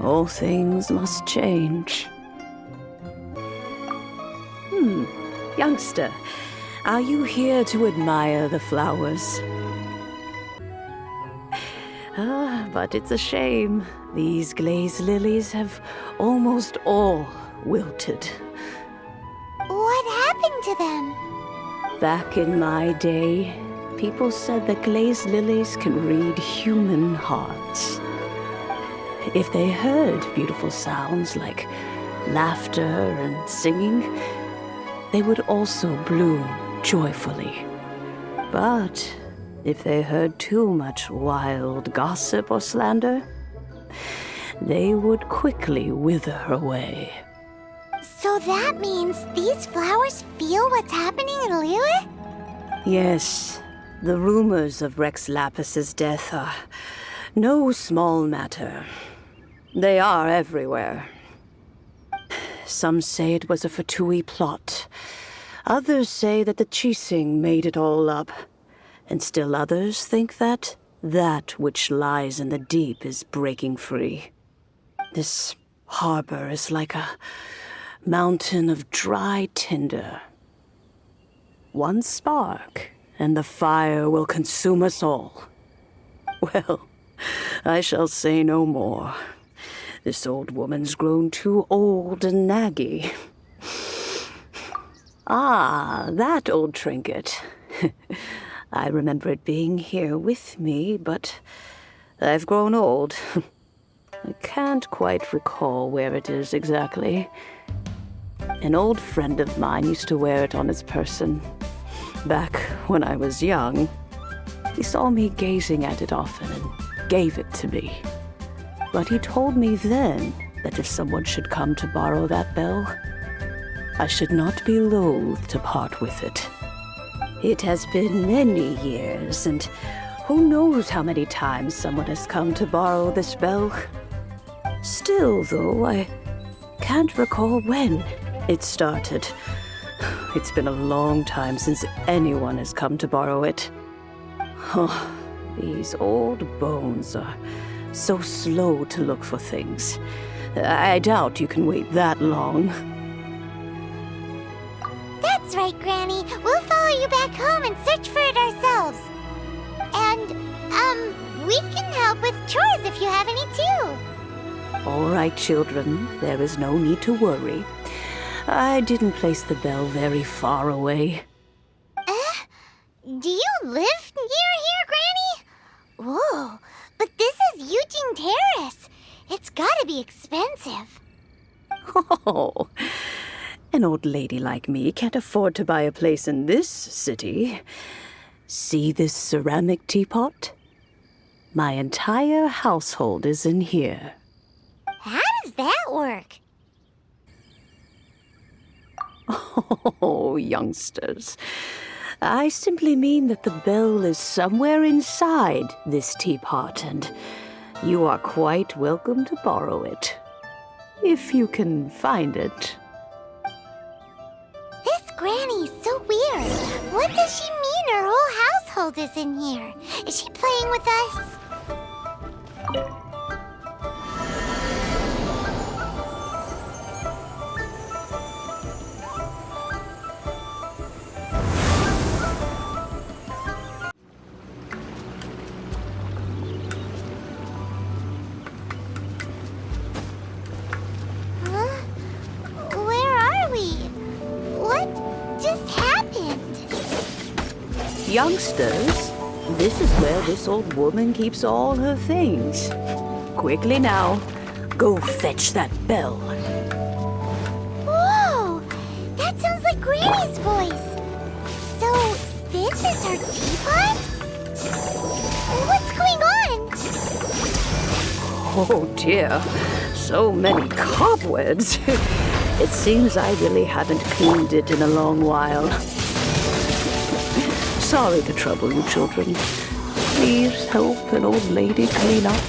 All things must change. Youngster, are you here to admire the flowers? But it's a shame. These glazed lilies have almost all wilted. What happened to them? Back in my day, people said that glazed lilies can read human hearts. If they heard beautiful sounds like laughter and singing, they would also bloom joyfully. But if they heard too much wild gossip or slander, they would quickly wither away. So that means these flowers feel what's happening in Liyue? Yes, the rumors of Rex Lapis's death are no small matter. They are everywhere. Some say it was a Fatui plot. Others say that the Chising made it all up. And still others think that which lies in the deep is breaking free. This harbor is like a mountain of dry tinder. One spark, and the fire will consume us all. Well, I shall say no more. This old woman's grown too old and naggy. Ah, that old trinket. I remember it being here with me, but I've grown old. I can't quite recall where it is exactly. An old friend of mine used to wear it on his person. Back when I was young, he saw me gazing at it often and gave it to me. But he told me then that if someone should come to borrow that bell, I should not be loath to part with it. It has been many years, and who knows how many times someone has come to borrow this bell. Still, though, I can't recall when it started. It's been a long time since anyone has come to borrow it. Oh, these old bones are so slow to look for things. I doubt you can wait that long. That's right, Granny. We'll follow you back home and search for it ourselves. And, we can help with chores if you have any too. All right, children. There is no need to worry. I didn't place the bell very far away. Do you live near here, Granny? Whoa, but this is Eugene Terrace. It's gotta be expensive. Oh, an old lady like me can't afford to buy a place in this city. See this ceramic teapot? My entire household is in here. How does that work? Oh, youngsters. I simply mean that the bell is somewhere inside this teapot, and you are quite welcome to borrow it. If you can find it. This Granny's so weird. What does she mean her whole household is in here? Is she playing with us? Youngsters, this is where this old woman keeps all her things. Quickly now, go fetch that bell. Whoa! That sounds like Granny's voice. So, this is her teapot? What's going on? Oh dear, so many cobwebs. It seems I really haven't cleaned it in a long while. Sorry to trouble you, children. Please help an old lady clean up.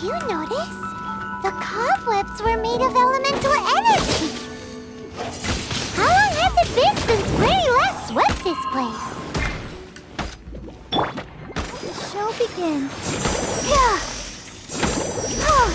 you notice? The cobwebs were made of elemental energy. How long has it been since Granny last swept this place? The show begins. Yeah. Oh.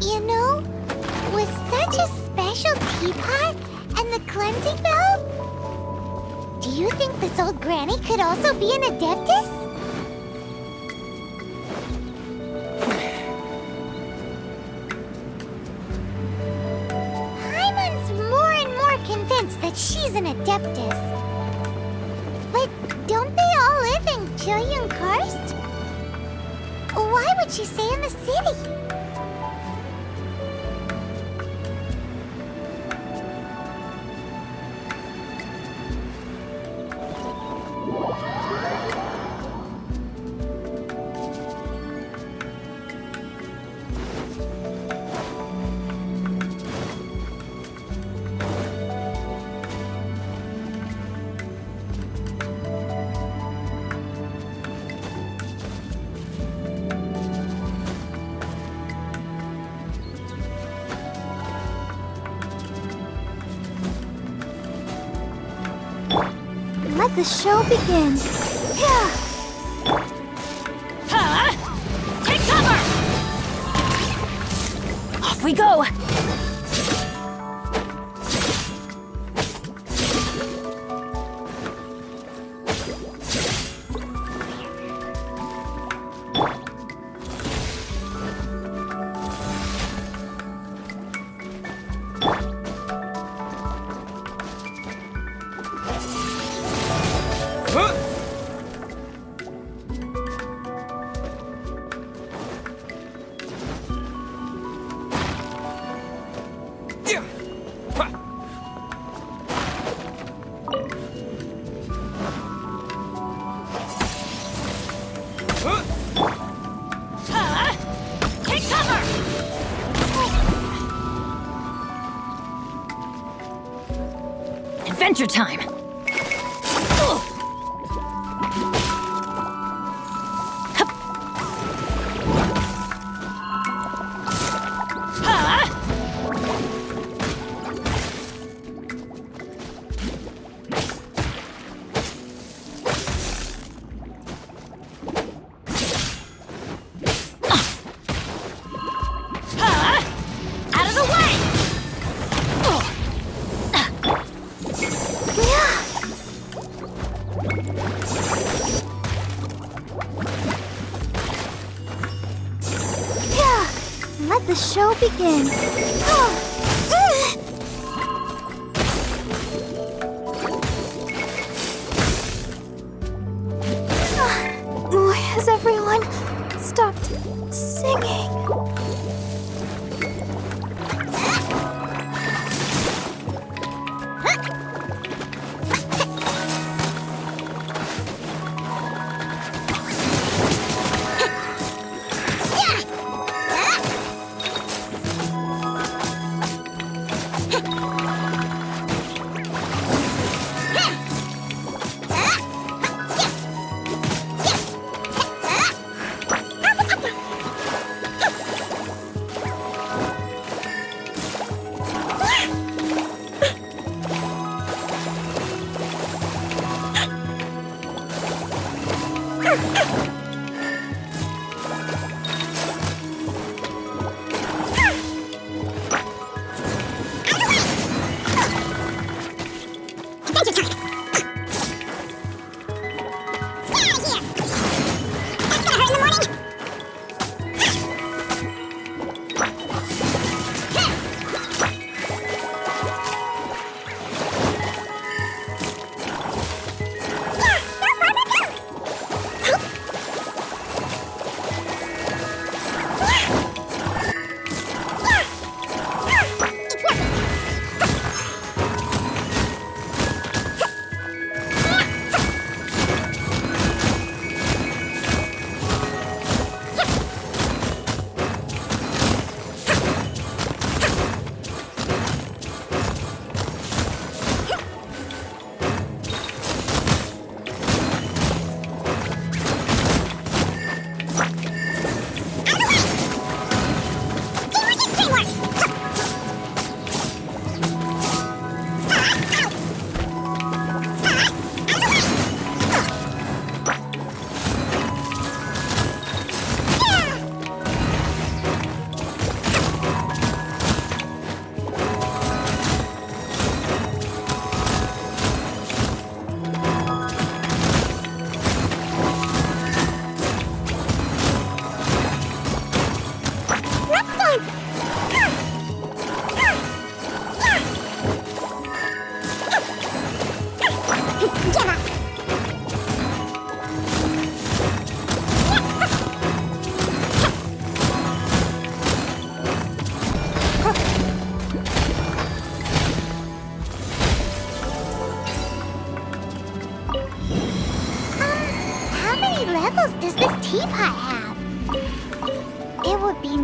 You know, with such a special teapot and the cleansing bell, do you think this old granny could also be an adeptus? Paimon's more and more convinced that she's an adeptus. But don't they all live in Julian Karst? Why would she stay in the city? Let the show begin. Yeah. Take cover! Off we go! Take cover! Adventure time! Let the show begin. Why has everyone stopped singing?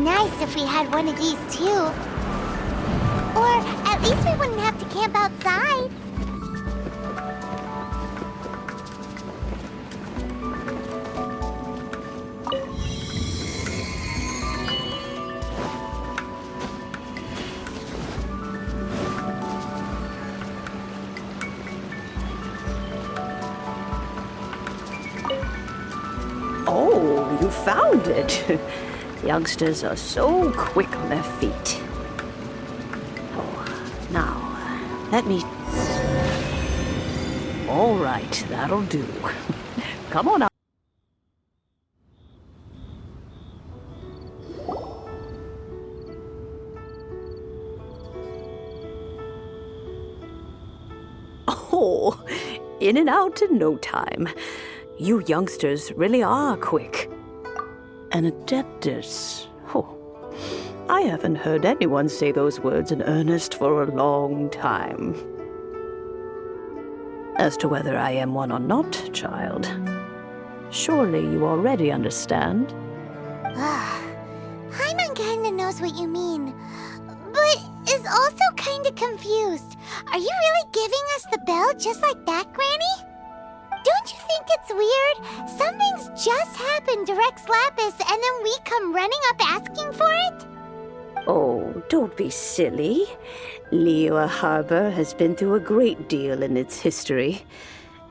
nice if we had one of these too. Or at least we wouldn't have to camp outside. Oh, you found it. Youngsters are so quick on their feet. Oh, now, let me... All right, that'll do. Come on out. Oh, in and out in no time. You youngsters really are quick. An adeptus. Oh, I haven't heard anyone say those words in earnest for a long time. As to whether I am one or not, child, surely you already understand. Paimon kinda knows what you mean, but is also kinda confused. Are you really giving us the bell just like that, Granny? Don't you think it's weird? Something's just happened to Rex Lapis and then we come running up asking for it? Oh, don't be silly. Liyue Harbor has been through a great deal in its history.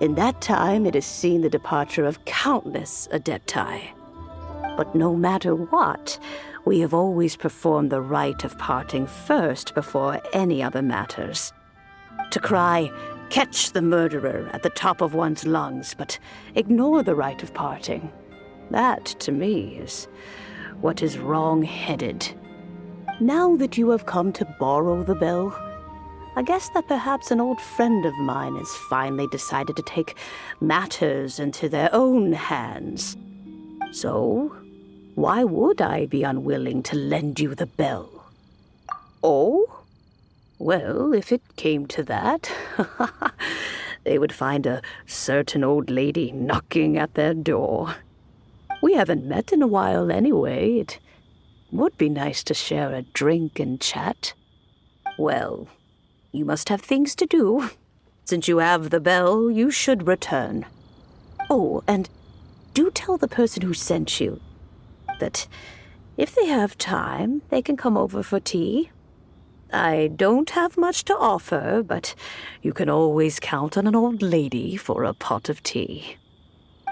In that time, it has seen the departure of countless adepti. But no matter what, we have always performed the rite of parting first before any other matters. To cry, "Catch the murderer," at the top of one's lungs, but ignore the rite of parting. That, to me, is what is wrong-headed. Now that you have come to borrow the bell, I guess that perhaps an old friend of mine has finally decided to take matters into their own hands. So, why would I be unwilling to lend you the bell? Oh? Well, if it came to that, they would find a certain old lady knocking at their door. We haven't met in a while anyway. It would be nice to share a drink and chat. Well, you must have things to do. Since you have the bell, you should return. Oh, and do tell the person who sent you that if they have time, they can come over for tea. I don't have much to offer, but you can always count on an old lady for a pot of tea.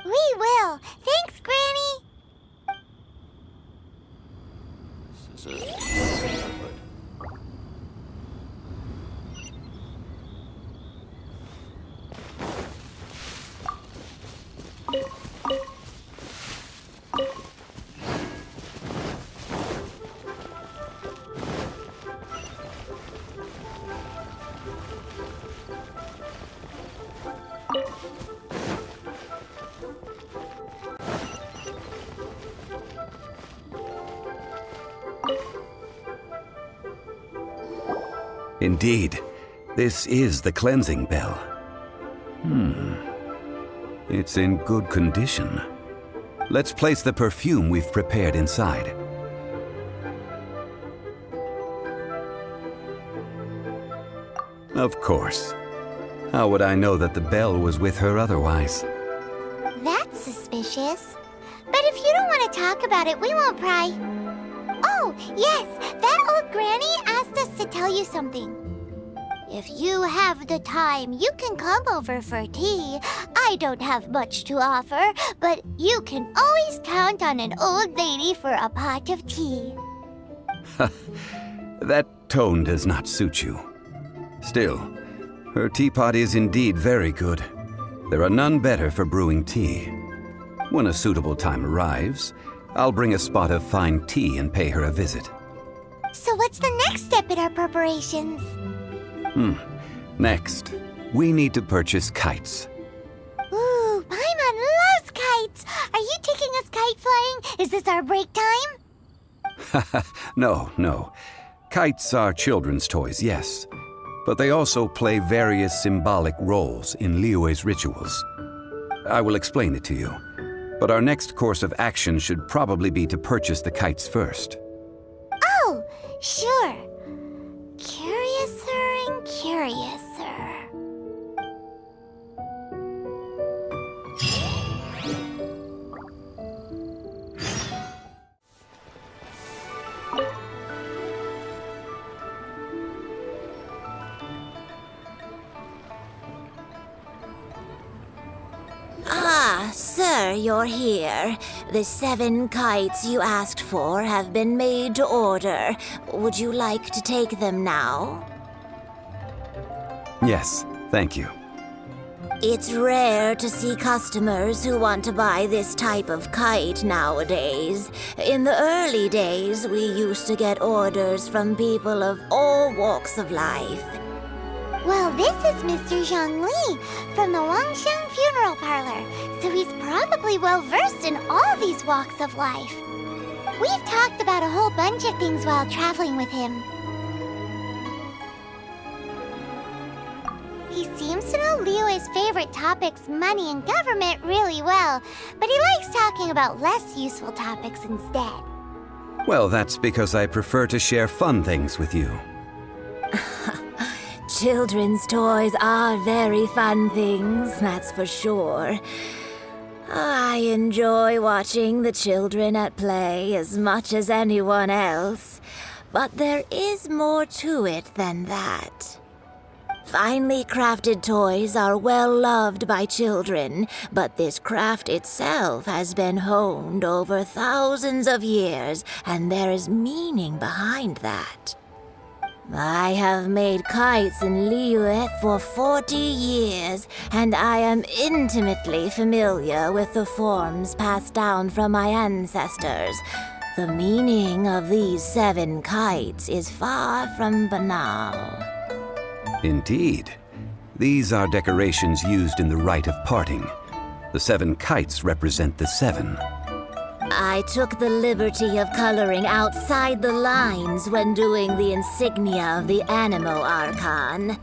We will. Thanks, Granny. Indeed, this is the cleansing bell. It's in good condition. Let's place the perfume we've prepared inside. Of course. How would I know that the bell was with her otherwise? That's suspicious. But if you don't want to talk about it, we won't pry. Oh, yes, that old granny asked us to tell you something. If you have the time, you can come over for tea. I don't have much to offer, but you can always count on an old lady for a pot of tea. That tone does not suit you. Still, her teapot is indeed very good. There are none better for brewing tea. When a suitable time arrives, I'll bring a spot of fine tea and pay her a visit. So what's the next step in our preparations? Next, we need to purchase kites. Ooh, Paimon loves kites! Are you taking us kite flying? Is this our break time? No. Kites are children's toys, yes. But they also play various symbolic roles in Liyue's rituals. I will explain it to you. But our next course of action should probably be to purchase the kites first. Sure. Curiouser and curiouser. Ah, sir, you're here. The 7 kites you asked for have been made to order. Would you like to take them now? Yes, thank you. It's rare to see customers who want to buy this type of kite nowadays. In the early days, we used to get orders from people of all walks of life. Well, this is Mr. Zhongli from the Wangsheng Funeral Parlor, so he's probably well-versed in all these walks of life. We've talked about a whole bunch of things while traveling with him. He seems to know Liyue's favorite topics, money and government, really well, but he likes talking about less useful topics instead. Well, that's because I prefer to share fun things with you. Children's toys are very fun things, that's for sure. I enjoy watching the children at play as much as anyone else, but there is more to it than that. Finely crafted toys are well loved by children, but this craft itself has been honed over thousands of years, and there is meaning behind that. I have made kites in Liyue for 40 years, and I am intimately familiar with the forms passed down from my ancestors. The meaning of these 7 kites is far from banal. Indeed. These are decorations used in the rite of parting. The 7 kites represent the 7. I took the liberty of coloring outside the lines when doing the insignia of the Animo Archon.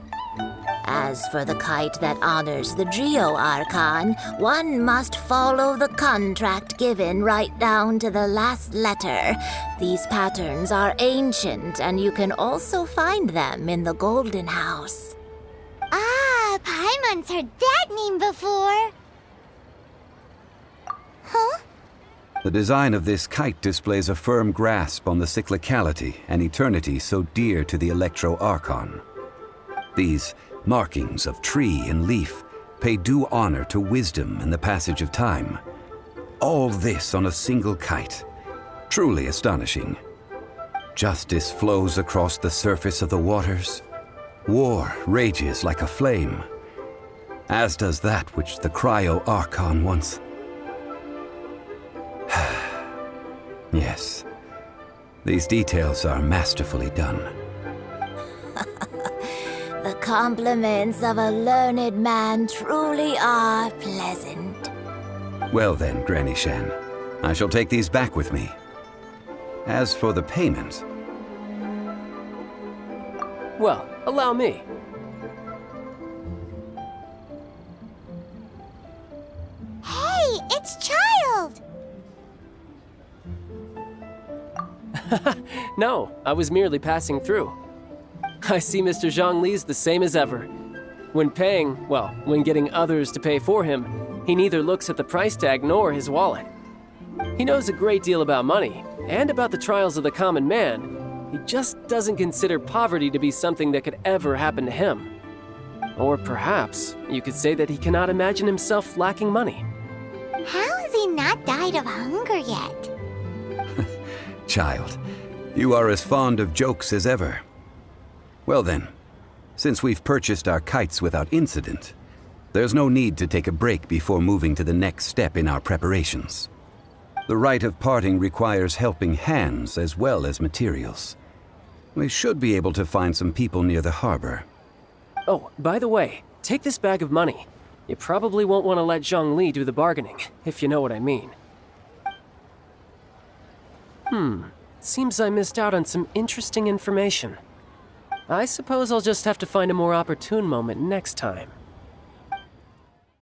As for the kite that honors the Geo Archon, one must follow the contract given right down to the last letter. These patterns are ancient, and you can also find them in the Golden House. Ah, Paimon's heard that name before. Huh? The design of this kite displays a firm grasp on the cyclicality and eternity so dear to the Electro Archon. These markings of tree and leaf pay due honor to wisdom and the passage of time. All this on a single kite. Truly astonishing. Justice flows across the surface of the waters. War rages like a flame, as does that which the Cryo Archon once... Yes, these details are masterfully done. The compliments of a learned man truly are pleasant. Well then, Granny Shan, I shall take these back with me. As for the payment... Well, allow me. Hey, it's Child! No, I was merely passing through. I see Mr. Zhongli's the same as ever. When paying, well, when getting others to pay for him, he neither looks at the price tag nor his wallet. He knows a great deal about money, and about the trials of the common man. He just doesn't consider poverty to be something that could ever happen to him. Or perhaps you could say that he cannot imagine himself lacking money. How has he not died of hunger yet? Child, you are as fond of jokes as ever. Well then, since we've purchased our kites without incident, there's no need to take a break before moving to the next step in our preparations. The rite of parting requires helping hands as well as materials. We should be able to find some people near the harbor. Oh, by the way, take this bag of money. You probably won't want to let Zhongli do the bargaining, if you know what I mean. Seems I missed out on some interesting information. I suppose I'll just have to find a more opportune moment next time.